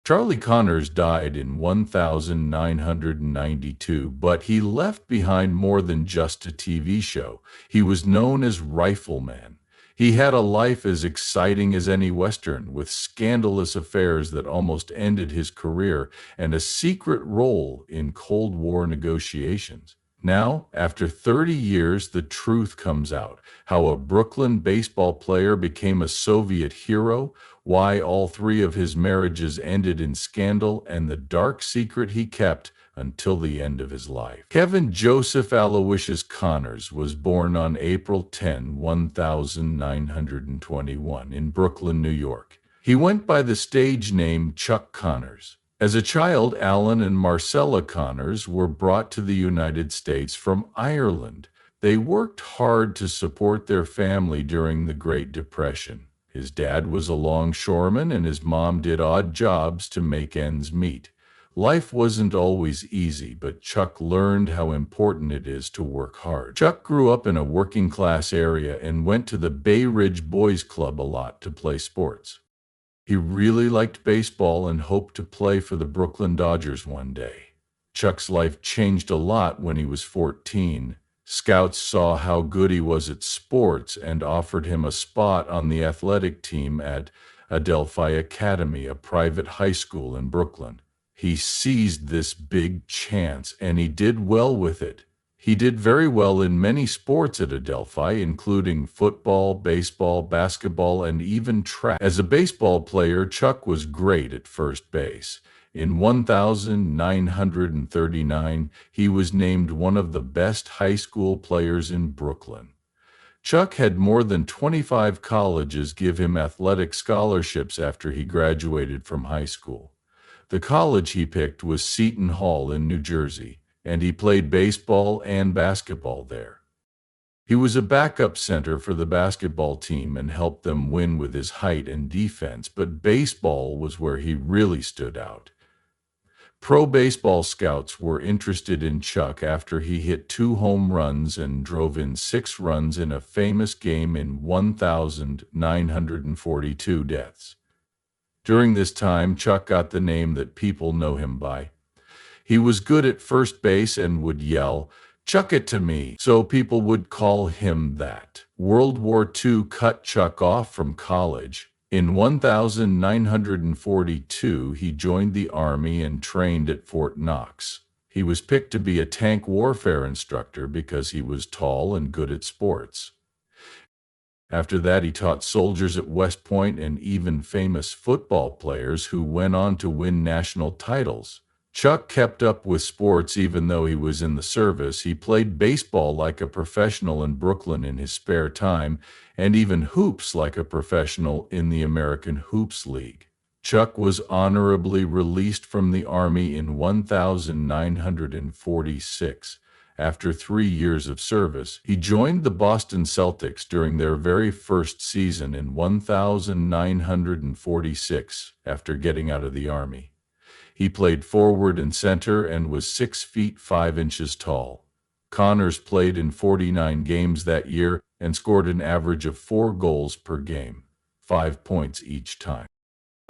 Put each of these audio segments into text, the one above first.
Charlie Connors died in 1992, but he left behind more than just a TV show. He was known as Rifleman. He had a life as exciting as any Western, with scandalous affairs that almost ended his career and a secret role in Cold War negotiations. Now, after 30 years, the truth comes out: how a Brooklyn baseball player became a Soviet hero, why all three of his marriages ended in scandal, and the dark secret he kept until the end of his life. Kevin Joseph Aloysius Connors was born on April 10, 1921, in Brooklyn, New York. He went by the stage name Chuck Connors. As a child, Allan and Marcella Connors were brought to the United States from Ireland. They worked hard to support their family during the Great Depression. His dad was a longshoreman and his mom did odd jobs to make ends meet. Life wasn't always easy, but Chuck learned how important it is to work hard. Chuck grew up in a working-class area and went to the Bay Ridge Boys Club a lot to play sports. He really liked baseball and hoped to play for the Brooklyn Dodgers one day. Chuck's life changed a lot when he was 14. Scouts saw how good he was at sports and offered him a spot on the athletic team at Adelphi Academy, a private high school in Brooklyn. He seized this big chance, and he did well with it. He did very well in many sports at Adelphi, including football, baseball, basketball, and even track. As a baseball player, Chuck was great at first base. In 1939, he was named one of the best high school players in Brooklyn. Chuck had more than 25 colleges give him athletic scholarships after he graduated from high school. The college he picked was Seton Hall in New Jersey, and he played baseball and basketball there. He was a backup center for the basketball team and helped them win with his height and defense, but baseball was where he really stood out. Pro baseball scouts were interested in Chuck after he hit 2 home runs and drove in 6 runs in a famous game in 1942 deaths. During this time, Chuck got the name that people know him by. He was good at first base and would yell, "Chuck it to me," so people would call him that. World War II cut Chuck off from college. In 1942, he joined the Army and trained at Fort Knox. He was picked to be a tank warfare instructor because he was tall and good at sports. After that, he taught soldiers at West Point and even famous football players who went on to win national titles. Chuck kept up with sports even though he was in the service. He played baseball like a professional in Brooklyn in his spare time, and even hoops like a professional in the American Hoops League. Chuck was honorably released from the Army in 1946. After 3 years of service, he joined the Boston Celtics during their very first season in 1946 after getting out of the Army. He played forward and center and was 6 feet 5 inches tall. Connors played in 49 games that year and scored an average of 4 goals per game, 5 points each time.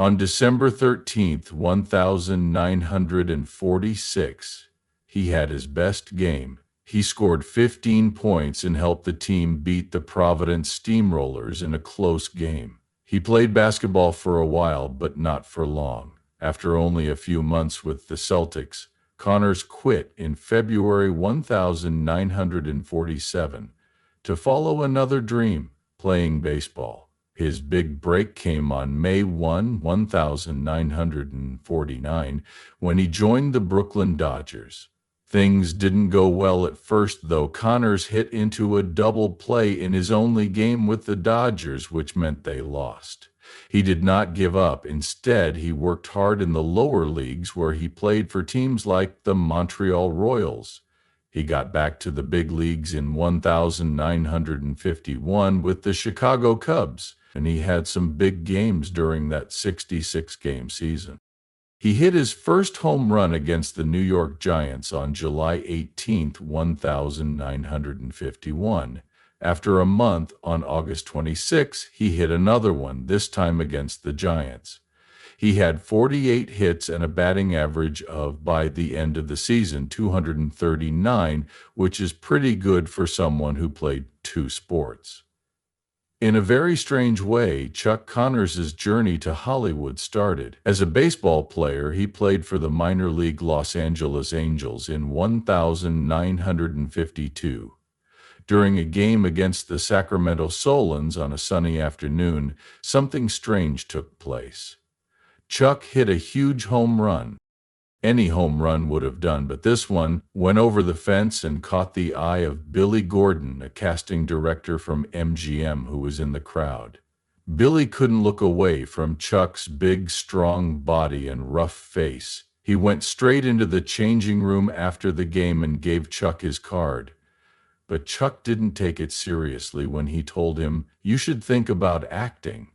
On December 13, 1946, he had his best game. He scored 15 points and helped the team beat the Providence Steamrollers in a close game. He played basketball for a while, but not for long. After only a few months with the Celtics, Connors quit in February 1947 to follow another dream, playing baseball. His big break came on May 1, 1949, when he joined the Brooklyn Dodgers. Things didn't go well at first, though. Connors hit into a double play in his only game with the Dodgers, which meant they lost. He did not give up. Instead, he worked hard in the lower leagues where he played for teams like the Montreal Royals. He got back to the big leagues in 1951 with the Chicago Cubs, and he had some big games during that 66-game season. He hit his first home run against the New York Giants on July 18, 1951. After a month, on August 26, he hit another one, this time against the Giants. He had 48 hits and a batting average of, by the end of the season, 239, which is pretty good for someone who played two sports. In a very strange way, Chuck Connors' journey to Hollywood started. As a baseball player, he played for the minor league Los Angeles Angels in 1952. During a game against the Sacramento Solons on a sunny afternoon, something strange took place. Chuck hit a huge home run. Any home run would have done, but this one went over the fence and caught the eye of Billy Gordon, a casting director from MGM who was in the crowd. Billy couldn't look away from Chuck's big, strong body and rough face. He went straight into the changing room after the game and gave Chuck his card. But Chuck didn't take it seriously when he told him, "You should think about acting."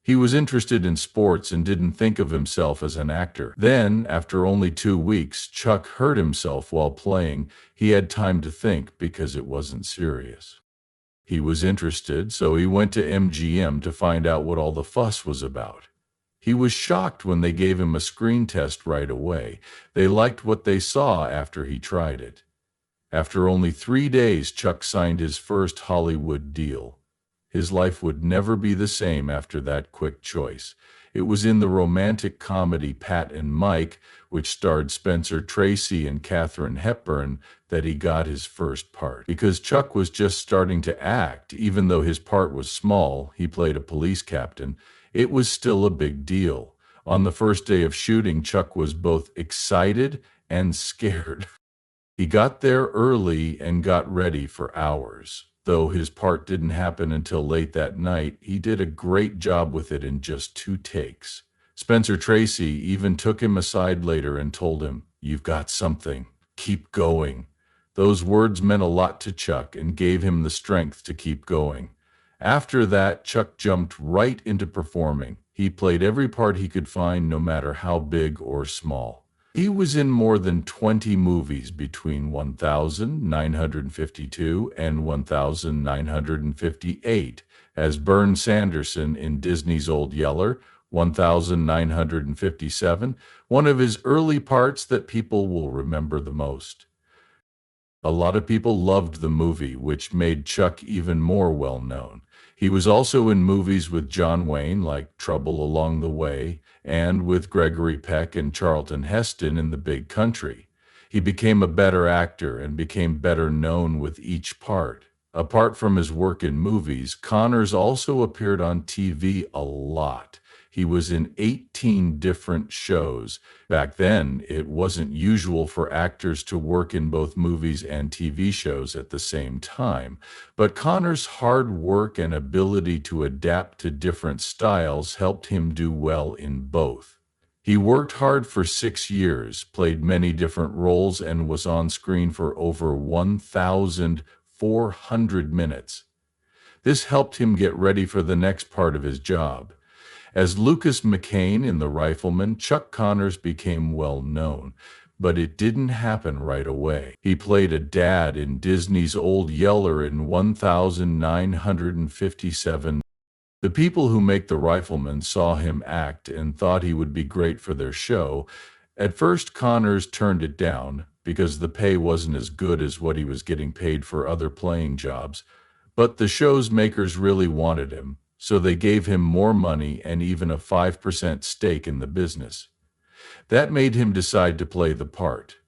He was interested in sports and didn't think of himself as an actor. Then, after only 2 weeks, Chuck hurt himself while playing. He had time to think because it wasn't serious. He was interested, so he went to MGM to find out what all the fuss was about. He was shocked when they gave him a screen test right away. They liked what they saw after he tried it. After only 3 days, Chuck signed his first Hollywood deal. His life would never be the same after that quick choice. It was in the romantic comedy Pat and Mike, which starred Spencer Tracy and Katharine Hepburn, that he got his first part. Because Chuck was just starting to act, even though his part was small, he played a police captain, it was still a big deal. On the first day of shooting, Chuck was both excited and scared. He got there early and got ready for hours. Though his part didn't happen until late that night, he did a great job with it in just 2 takes. Spencer Tracy even took him aside later and told him, "You've got something. Keep going." Those words meant a lot to Chuck and gave him the strength to keep going. After that, Chuck jumped right into performing. He played every part he could find, no matter how big or small. He was in more than 20 movies between 1952 and 1958, as Bern Sanderson in Disney's Old Yeller, 1957, one of his early parts that people will remember the most. A lot of people loved the movie, which made Chuck even more well-known. He was also in movies with John Wayne, like Trouble Along the Way, and with Gregory Peck and Charlton Heston in The Big Country. He became a better actor and became better known with each part. Apart from his work in movies, Connors also appeared on TV a lot. He was in 18 different shows. Back then, it wasn't usual for actors to work in both movies and TV shows at the same time, but Connors' hard work and ability to adapt to different styles helped him do well in both. He worked hard for 6 years, played many different roles, and was on screen for over 1,400 minutes. This helped him get ready for the next part of his job. As Lucas McCain in The Rifleman, Chuck Connors became well known, but it didn't happen right away. He played a dad in Disney's Old Yeller in 1957. The people who make The Rifleman saw him act and thought he would be great for their show. At first, Connors turned it down because the pay wasn't as good as what he was getting paid for other playing jobs, but the show's makers really wanted him, so they gave him more money and even a 5% stake in the business. That made him decide to play the part.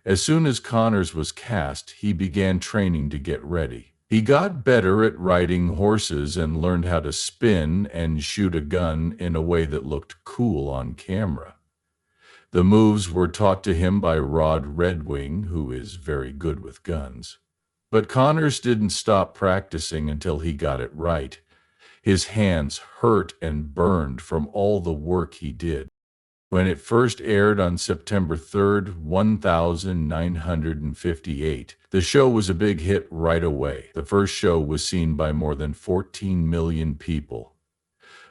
As soon as Connors was cast, he began training to get ready. He got better at riding horses and learned how to spin and shoot a gun in a way that looked cool on camera. The moves were taught to him by Rod Redwing, who is very good with guns. But Connors didn't stop practicing until he got it right. His hands hurt and burned from all the work he did. When it first aired on September 3rd, 1958, the show was a big hit right away. The first show was seen by more than 14 million people.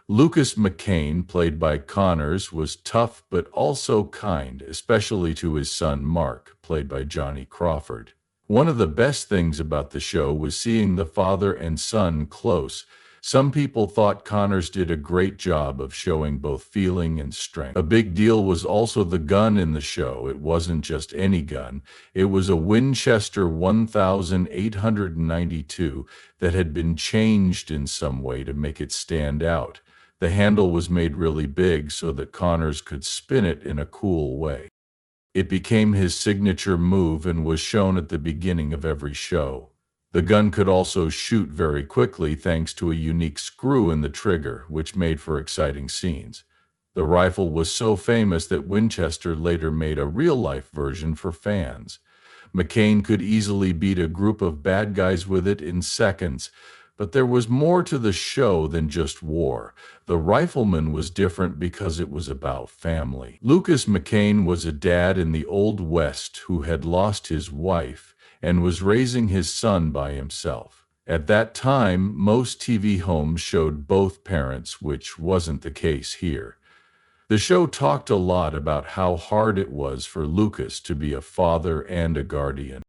Lucas McCain, played by Connors, was tough but also kind, especially to his son Mark, played by Johnny Crawford. One of the best things about the show was seeing the father and son close. Some people thought Connors did a great job of showing both feeling and strength. A big deal was also the gun in the show. It wasn't just any gun. It was a Winchester 1892 that had been changed in some way to make it stand out. The handle was made really big so that Connors could spin it in a cool way. It became his signature move and was shown at the beginning of every show. The gun could also shoot very quickly thanks to a unique screw in the trigger, which made for exciting scenes. The rifle was so famous that Winchester later made a real-life version for fans. McCain could easily beat a group of bad guys with it in seconds, but there was more to the show than just war. The Rifleman was different because it was about family. Lucas McCain was a dad in the Old West who had lost his wife and was raising his son by himself. At that time, most TV homes showed both parents, which wasn't the case here. The show talked a lot about how hard it was for Lucas to be a father and a guardian.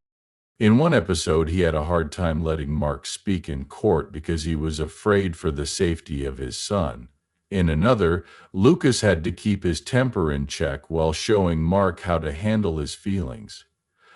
In one episode, he had a hard time letting Mark speak in court because he was afraid for the safety of his son. In another, Lucas had to keep his temper in check while showing Mark how to handle his feelings.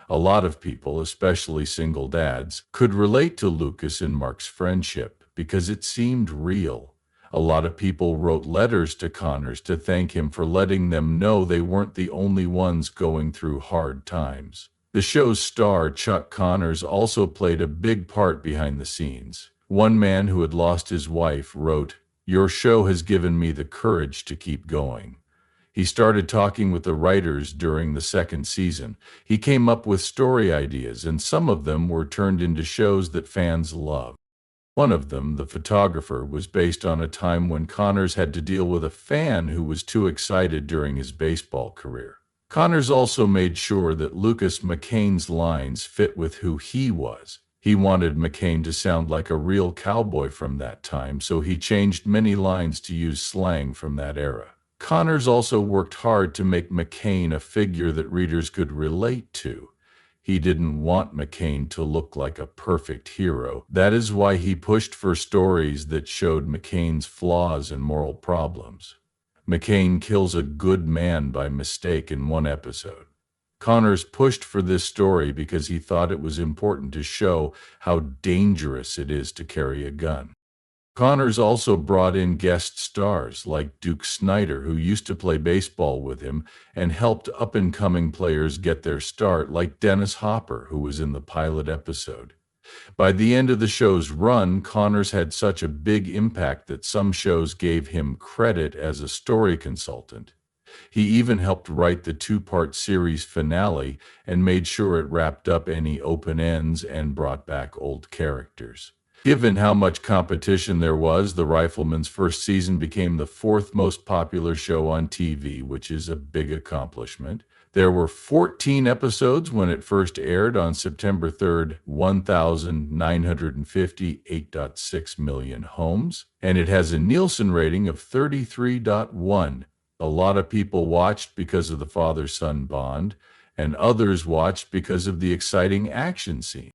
A lot of people, especially single dads, could relate to Lucas and Mark's friendship because it seemed real. A lot of people wrote letters to Connors to thank him for letting them know they weren't the only ones going through hard times. The show's star, Chuck Connors, also played a big part behind the scenes. One man who had lost his wife wrote, "Your show has given me the courage to keep going." He started talking with the writers during the second season. He came up with story ideas, and some of them were turned into shows that fans loved. One of them, The Photographer, was based on a time when Connors had to deal with a fan who was too excited during his baseball career. Connors also made sure that Lucas McCain's lines fit with who he was. He wanted McCain to sound like a real cowboy from that time, so he changed many lines to use slang from that era. Connors also worked hard to make McCain a figure that readers could relate to. He didn't want McCain to look like a perfect hero. That is why he pushed for stories that showed McCain's flaws and moral problems. McCain kills a good man by mistake in one episode. Connors pushed for this story because he thought it was important to show how dangerous it is to carry a gun. Connors also brought in guest stars like Duke Snider, who used to play baseball with him, and helped up-and-coming players get their start like Dennis Hopper, who was in the pilot episode. By the end of the show's run, Connors had such a big impact that some shows gave him credit as a story consultant. He even helped write the two-part series finale and made sure it wrapped up any open ends and brought back old characters. Given how much competition there was, The Rifleman's first season became the fourth most popular show on TV, which is a big accomplishment. There were 14 episodes when it first aired on September 3rd, 1950, 8.6 million homes, and it has a Nielsen rating of 33.1. A lot of people watched because of the father-son bond, and others watched because of the exciting action scene.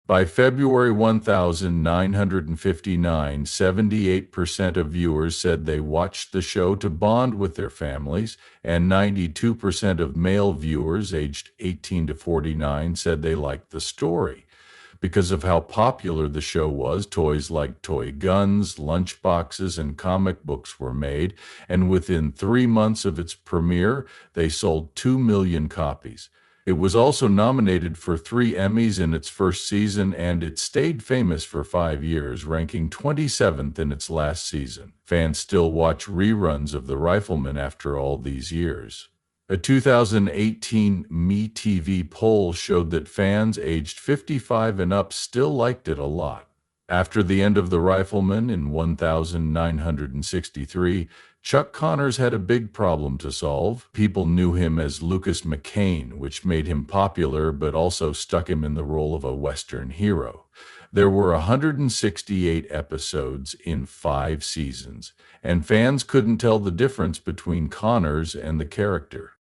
By February 1959, 78% of viewers said they watched the show to bond with their families, and 92% of male viewers aged 18 to 49 said they liked the story. Because of how popular the show was, toys like toy guns, lunchboxes, and comic books were made, and within 3 months of its premiere, they sold 2 million copies. It was also nominated for 3 Emmys in its first season, and it stayed famous for 5 years, ranking 27th in its last season. Fans still watch reruns of The Rifleman after all these years. A 2018 MeTV poll showed that fans aged 55 and up still liked it a lot. After the end of The Rifleman in 1963, Chuck Connors had a big problem to solve. People knew him as Lucas McCain, which made him popular but also stuck him in the role of a Western hero. There were 168 episodes in 5 seasons, and fans couldn't tell the difference between Connors and the character.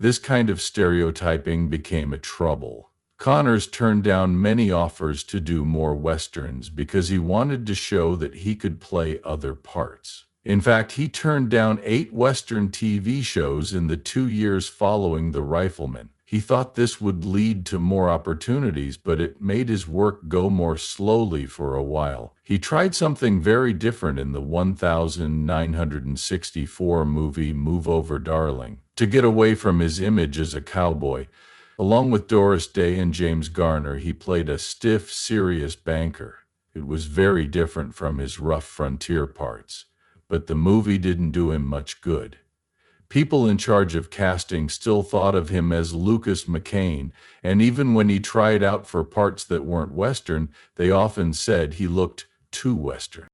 This kind of stereotyping became a trouble. Connors turned down many offers to do more westerns because he wanted to show that he could play other parts. In fact, he turned down 8 Western TV shows in the 2 years following The Rifleman. He thought this would lead to more opportunities, but it made his work go more slowly for a while. He tried something very different in the 1964 movie Move Over Darling, to get away from his image as a cowboy. Along with Doris Day and James Garner, he played a stiff, serious banker. It was very different from his rough frontier parts, but the movie didn't do him much good. People in charge of casting still thought of him as Lucas McCain, and even when he tried out for parts that weren't Western, they often said he looked too Western.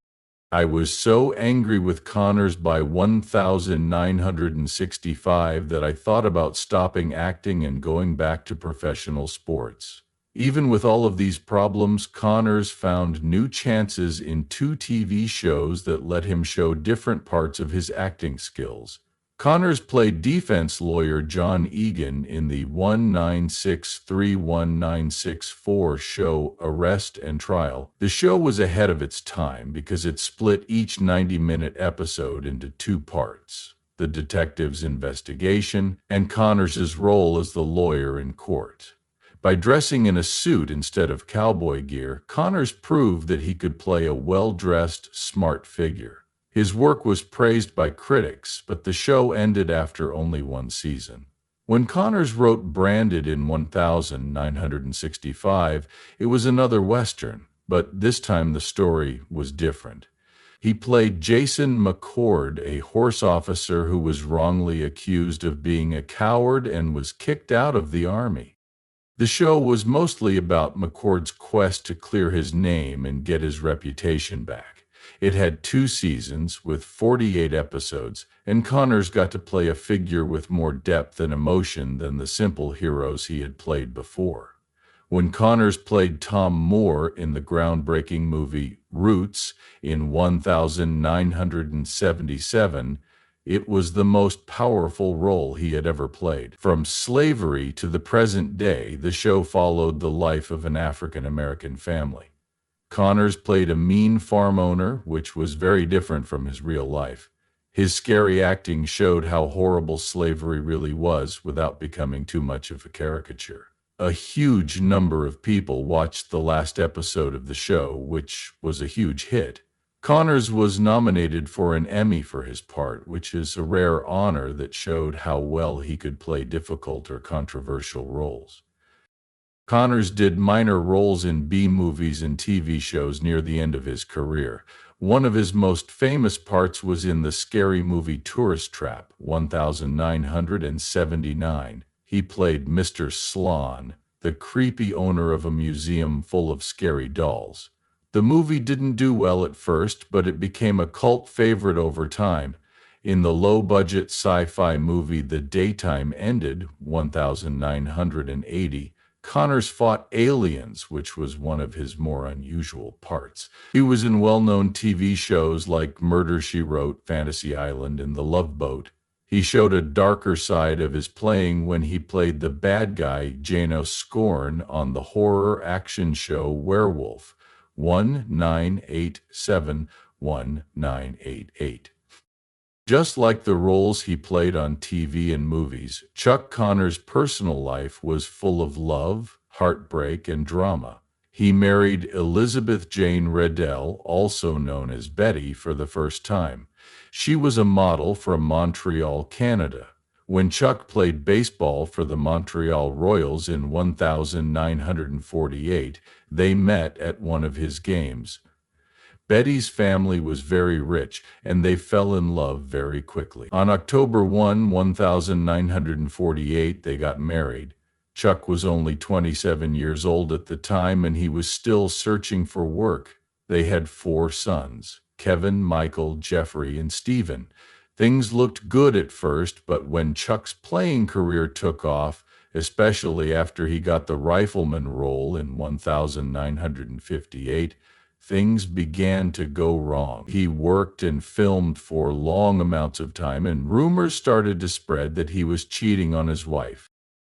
I was so angry with Connors by 1965 that I thought about stopping acting and going back to professional sports. Even with all of these problems, Connors found new chances in 2 TV shows that let him show different parts of his acting skills. Connors played defense lawyer John Egan in the 1963-1964 show Arrest and Trial. The show was ahead of its time because it split each 90-minute episode into 2 parts: the detective's investigation and Connors's role as the lawyer in court. By dressing in a suit instead of cowboy gear, Connors proved that he could play a well-dressed, smart figure. His work was praised by critics, but the show ended after only 1 season. When Connors wrote Branded in 1965, it was another Western, but this time the story was different. He played Jason McCord, a horse officer who was wrongly accused of being a coward and was kicked out of the army. The show was mostly about McCord's quest to clear his name and get his reputation back. It had 2 seasons with 48 episodes, and Connors got to play a figure with more depth and emotion than the simple heroes he had played before. When Connors played Tom Moore in the groundbreaking movie Roots in 1977, it was the most powerful role he had ever played. From slavery to the present day, the show followed the life of an African-American family. Connors played a mean farm owner, which was very different from his real life. His scary acting showed how horrible slavery really was without becoming too much of a caricature. A huge number of people watched the last episode of the show, which was a huge hit. Connors was nominated for an Emmy for his part, which is a rare honor that showed how well he could play difficult or controversial roles. Connors did minor roles in B-movies and TV shows near the end of his career. One of his most famous parts was in the scary movie Tourist Trap, 1979. He played Mr. Sloan, the creepy owner of a museum full of scary dolls. The movie didn't do well at first, but it became a cult favorite over time. In the low-budget sci-fi movie The Daytime Ended, 1980, Connors fought aliens, which was one of his more unusual parts. He was in well-known TV shows like Murder, She Wrote, Fantasy Island, and The Love Boat. He showed a darker side of his playing when he played the bad guy, Jano Scorn, on the horror action show Werewolf, 1987-1988. Just like the roles he played on TV and movies, Chuck Connors' personal life was full of love, heartbreak, and drama. He married Elizabeth Jane Riddell, also known as Betty, for the first time. She was a model from Montreal, Canada. When Chuck played baseball for the Montreal Royals in 1948, they met at one of his games. Betty's family was very rich, and they fell in love very quickly. On October 1, 1948, they got married. Chuck was only 27 years old at the time, and he was still searching for work. They had 4 sons: Kevin, Michael, Jeffrey, and Stephen. Things looked good at first, but when Chuck's playing career took off, especially after he got the Rifleman role in 1958, things began to go wrong. He worked and filmed for long amounts of time, and rumors started to spread that he was cheating on his wife.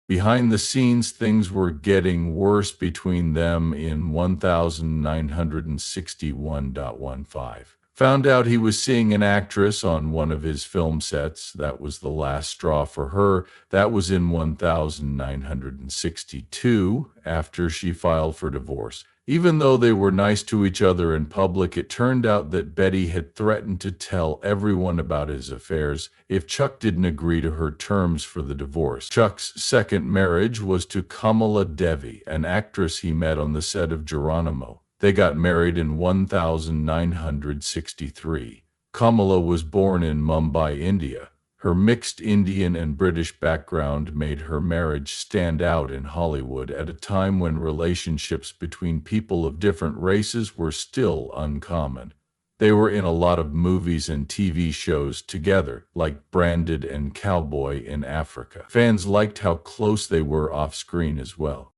Behind the scenes, things were getting worse between them in 1961.15. Found out he was seeing an actress on one of his film sets. That was the last straw for her. That was in 1962, after she filed for divorce. Even though they were nice to each other in public, it turned out that Betty had threatened to tell everyone about his affairs if Chuck didn't agree to her terms for the divorce. Chuck's second marriage was to Kamala Devi, an actress he met on the set of Geronimo. They got married in 1963. Kamala was born in Mumbai, India. Her mixed Indian and British background made her marriage stand out in Hollywood at a time when relationships between people of different races were still uncommon. They were in a lot of movies and TV shows together, like Branded and Cowboy in Africa. Fans liked how close they were off-screen as well.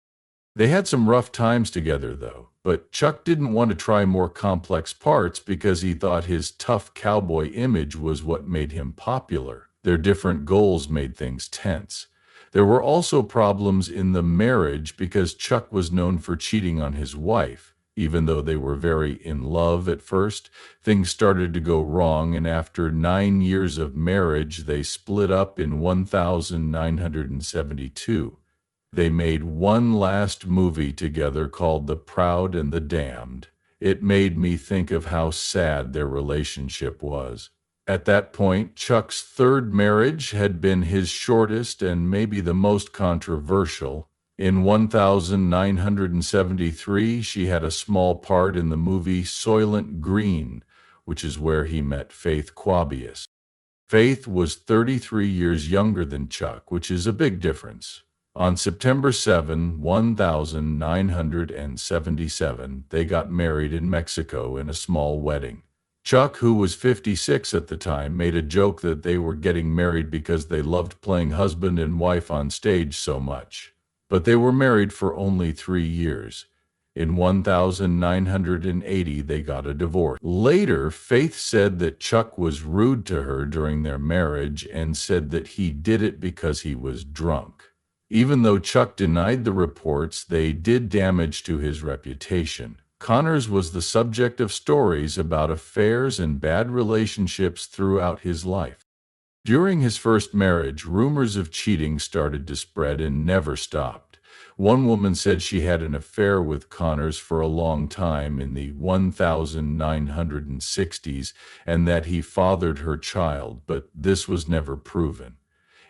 They had some rough times together, though, but Chuck didn't want to try more complex parts because he thought his tough cowboy image was what made him popular. Their different goals made things tense. There were also problems in the marriage because Chuck was known for cheating on his wife. Even though they were very in love at first, things started to go wrong, and after 9 years of marriage, they split up in 1972. They made one last movie together called The Proud and the Damned. It made me think of how sad their relationship was. At that point, Chuck's third marriage had been his shortest and maybe the most controversial. In 1973, she had a small part in the movie Soylent Green, which is where he met Faith Quabius. Faith was 33 years younger than Chuck, which is a big difference. On September 7, 1977, they got married in Mexico in a small wedding. Chuck, who was 56 at the time, made a joke that they were getting married because they loved playing husband and wife on stage so much. But they were married for only 3 years. In 1980, they got a divorce. Later, Faith said that Chuck was rude to her during their marriage and said that he did it because he was drunk. Even though Chuck denied the reports, they did damage to his reputation. Connors was the subject of stories about affairs and bad relationships throughout his life. During his first marriage, rumors of cheating started to spread and never stopped. One woman said she had an affair with Connors for a long time in the 1960s and that he fathered her child, but this was never proven.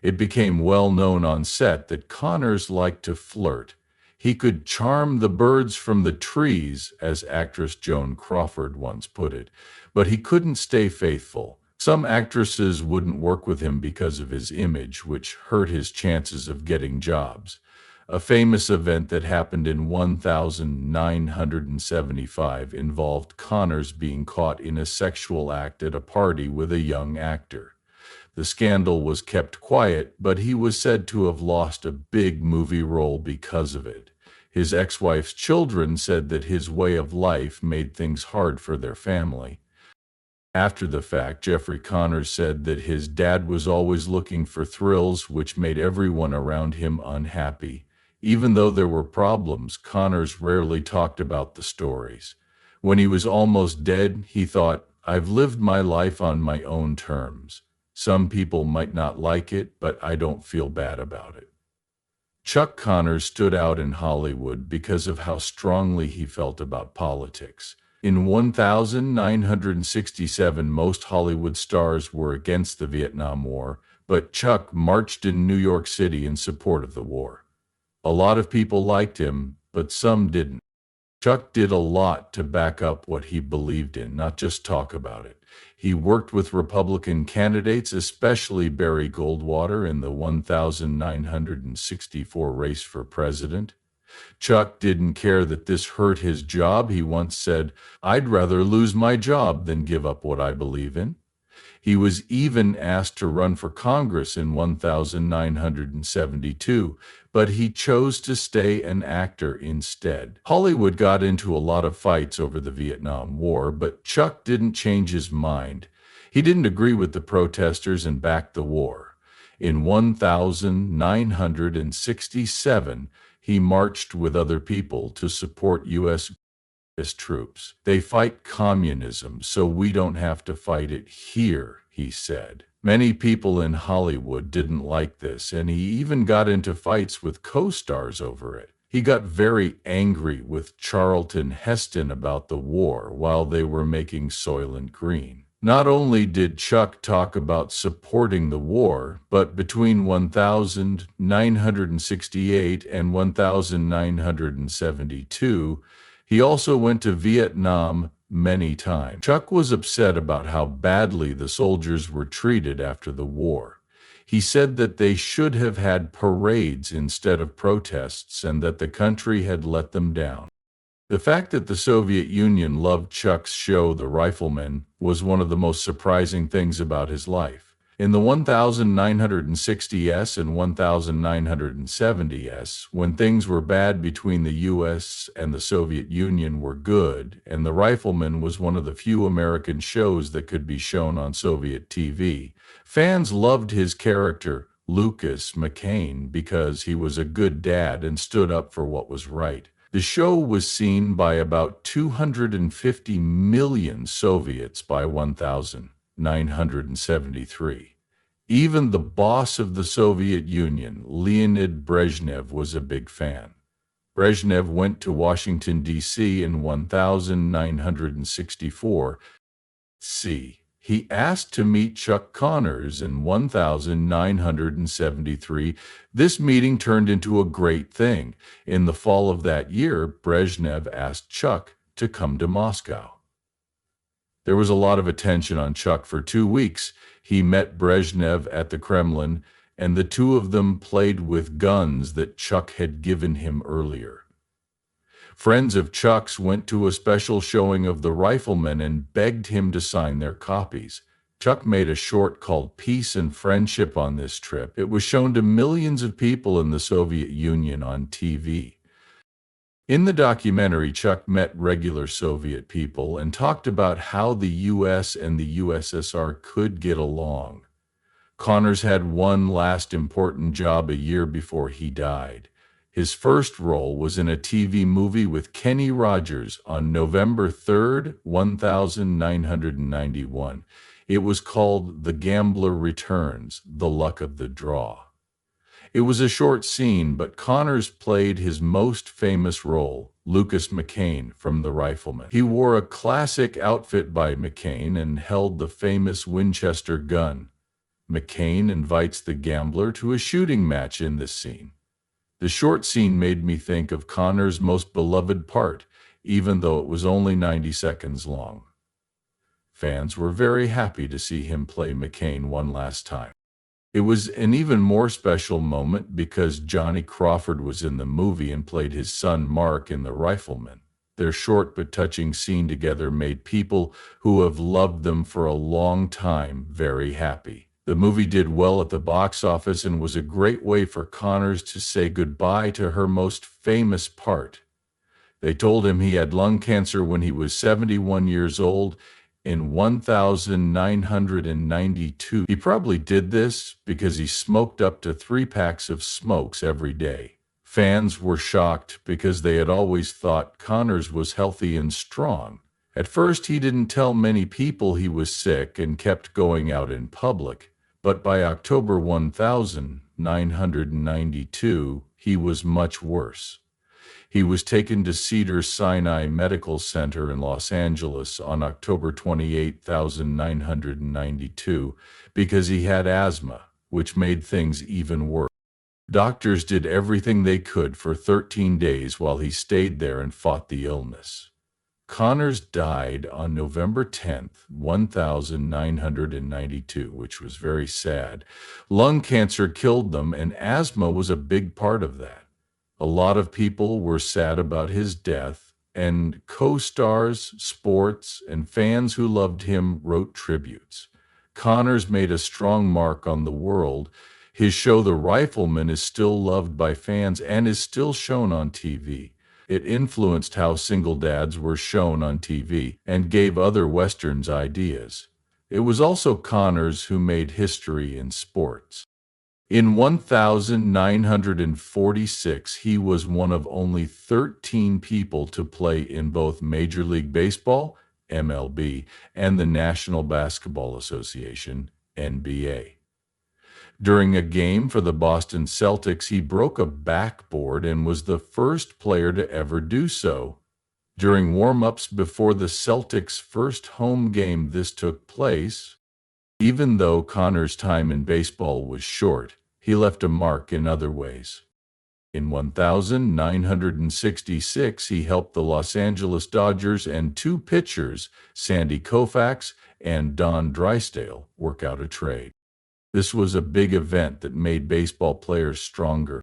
It became well known on set that Connors liked to flirt. He could charm the birds from the trees, as actress Joan Crawford once put it, but he couldn't stay faithful. Some actresses wouldn't work with him because of his image, which hurt his chances of getting jobs. A famous event that happened in 1975 involved Connors being caught in a sexual act at a party with a young actor. The scandal was kept quiet, but he was said to have lost a big movie role because of it. His ex-wife's children said that his way of life made things hard for their family. After the fact, Jeffrey Connors said that his dad was always looking for thrills, which made everyone around him unhappy. Even though there were problems, Connors rarely talked about the stories. When he was almost dead, he thought, "I've lived my life on my own terms. Some people might not like it, but I don't feel bad about it." Chuck Connors stood out in Hollywood because of how strongly he felt about politics. In 1967, most Hollywood stars were against the Vietnam War, but Chuck marched in New York City in support of the war. A lot of people liked him, but some didn't. Chuck did a lot to back up what he believed in, not just talk about it. He worked with Republican candidates, especially Barry Goldwater in the 1964 race for president. Chuck didn't care that this hurt his job. He once said, "I'd rather lose my job than give up what I believe in." He was even asked to run for Congress in 1972, but he chose to stay an actor instead. Hollywood got into a lot of fights over the Vietnam War, but Chuck didn't change his mind. He didn't agree with the protesters and backed the war. In 1967, he marched with other people to support U.S. troops. "They fight communism, so we don't have to fight it here," he said. Many people in Hollywood didn't like this, and he even got into fights with co-stars over it. He got very angry with Charlton Heston about the war while they were making Soylent Green. Not only did Chuck talk about supporting the war, but between 1968 and 1972, he also went to Vietnam many times. Chuck was upset about how badly the soldiers were treated after the war. He said that they should have had parades instead of protests and that the country had let them down. The fact that the Soviet Union loved Chuck's show, The Rifleman, was one of the most surprising things about his life. In the 1960s and 1970s, when things were bad between the U.S. and the Soviet Union were good, and The Rifleman was one of the few American shows that could be shown on Soviet TV, fans loved his character, Lucas McCain, because he was a good dad and stood up for what was right. The show was seen by about 250 million Soviets by 1973. Even the boss of the Soviet Union, Leonid Brezhnev, was a big fan. Brezhnev went to Washington, D.C. in 1964. He asked to meet Chuck Connors in 1973. This meeting turned into a great thing. In the fall of that year, Brezhnev asked Chuck to come to Moscow. There was a lot of attention on Chuck for 2 weeks. He met Brezhnev at the Kremlin, and the two of them played with guns that Chuck had given him earlier. Friends of Chuck's went to a special showing of The Rifleman and begged him to sign their copies. Chuck made a short called Peace and Friendship on this trip. It was shown to millions of people in the Soviet Union on TV. In the documentary, Chuck met regular Soviet people and talked about how the U.S. and the USSR could get along. Connors had one last important job a year before he died. His first role was in a TV movie with Kenny Rogers on November 3, 1991. It was called The Gambler Returns, The Luck of the Draw. It was a short scene, but Connors played his most famous role, Lucas McCain from The Rifleman. He wore a classic outfit by McCain and held the famous Winchester gun. McCain invites the gambler to a shooting match in this scene. The short scene made me think of Connors' most beloved part, even though it was only 90 seconds long. Fans were very happy to see him play McCain one last time. It was an even more special moment because Johnny Crawford was in the movie and played his son Mark in The Rifleman. Their short but touching scene together made people who have loved them for a long time very happy. The movie did well at the box office and was a great way for Connors to say goodbye to her most famous part. They told him he had lung cancer when he was 71 years old in 1992. He probably did this because he smoked up to 3 packs of smokes every day. Fans were shocked because they had always thought Connors was healthy and strong. At first, he didn't tell many people he was sick and kept going out in public. But by October 1992, he was much worse. He was taken to Cedars-Sinai Medical Center in Los Angeles on October 28, 1992, because he had asthma, which made things even worse. Doctors did everything they could for 13 days while he stayed there and fought the illness. Connors died on November 10, 1992, which was very sad. Lung cancer killed them, and asthma was a big part of that. A lot of people were sad about his death, and co-stars, sports, and fans who loved him wrote tributes. Connors made a strong mark on the world. His show, The Rifleman, is still loved by fans and is still shown on TV. It influenced how single dads were shown on TV and gave other Westerns ideas. It was also Connors who made history in sports. In 1946, he was one of only 13 people to play in both Major League Baseball, MLB, and the National Basketball Association, NBA. During a game for the Boston Celtics, he broke a backboard and was the first player to ever do so. During warm-ups before the Celtics' first home game, this took place. Even though Connors' time in baseball was short, he left a mark in other ways. In 1966, he helped the Los Angeles Dodgers and two pitchers, Sandy Koufax and Don Drysdale, work out a trade. This was a big event that made baseball players stronger.